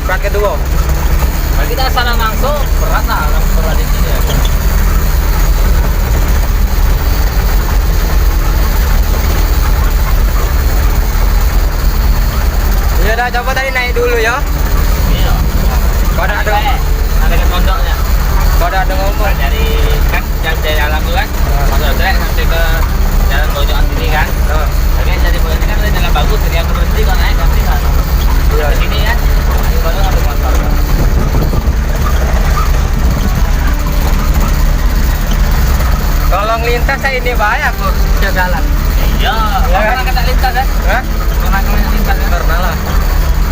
berat kedua. Kalau kita sana langsung berat lah langsung di sini ya. Ya udah coba tadi naik dulu ya. Iya. Kau ada ke pondoknya. kau ada ngomong. Dari kan dari alam itu kan. Masuk trek nanti ke jalan pojokan sini kan. Tapi dari pojok ini kan ada jalan bagus, jadi aku berhenti kalau naik nanti kan. Iya. Di sini kan. Ini baru ada motor. Kalau ngelintas saya ini bahaya aku setiap jalan. Iya. Pernah kita lintas kan? Hah? Pernah kita lintas kan? Pernah lah.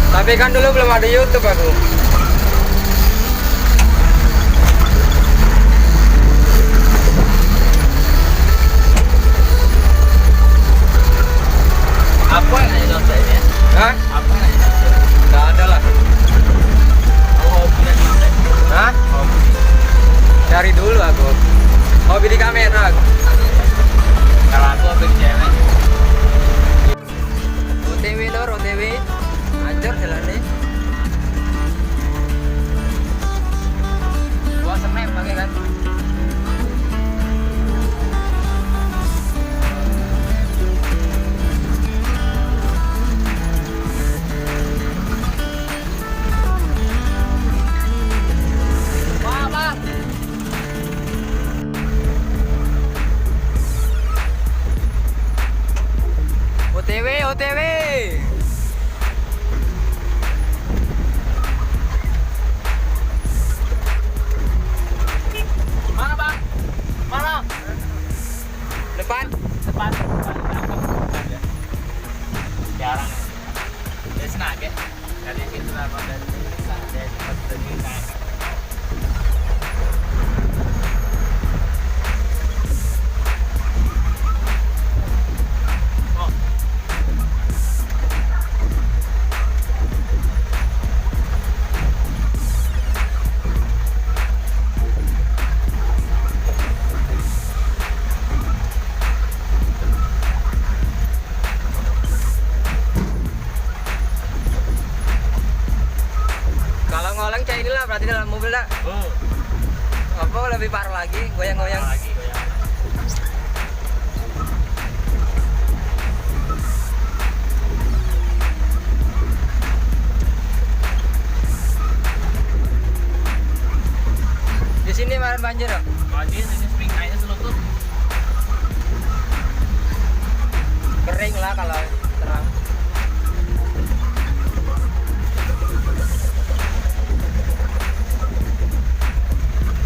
Tapi kan dulu belum ada YouTube aku. Apa yang ada dosa ini ya? Hah? Apa yang ada dosa? Nggak ada lah. Oh, punya dosa. Hah? Dari dulu aku. Hobi di kamera aku. Kalau aku habis cewek. OTW lor, OTW. Ajar jalannya. Gua snap pakai kan. OTW, OTW. Mana bang? Mana? Depan. Depan. Jarang. Dia senang ya. Dari situ lah bang. Dari tempat pergi naik. Kalau ngoleng kayak inilah berarti dalam mobil dah. Apa lebih parah lagi, goyang-goyang. Lagi goyang. Di sini kemarin banjir ya? Banjir ini spring airnya selutut. Kering lah kalau terang.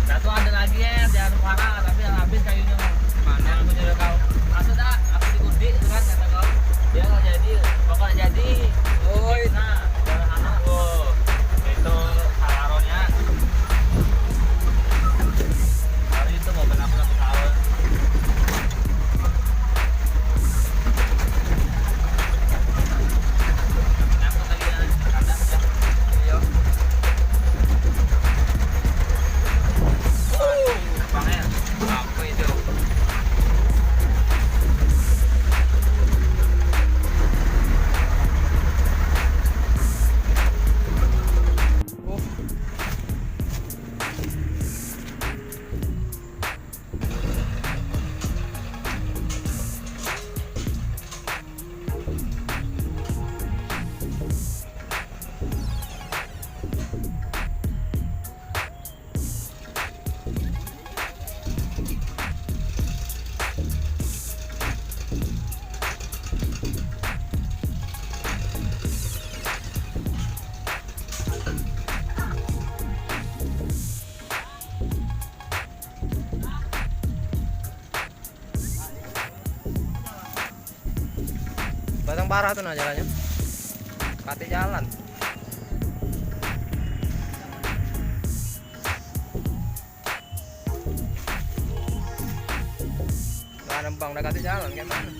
Satu ada lagi ya, jangan parah tapi yang habis kayunya Bang. Mana yang aku juga kau. Maksud aku diundi itu kan kata kau. Dia kalau jadi, pokoknya jadi. Oh, Nah, jangan anak. Oh, itu salaronya. Kalau itu mau benar aku tahu. Nyangkut lagi ya, ada ya. iya. Bangnya. Apa itu? Oh. Batang parah tuh nah jalannya. Kati jalan. Nah, nempang udah kati jalan kayak mana?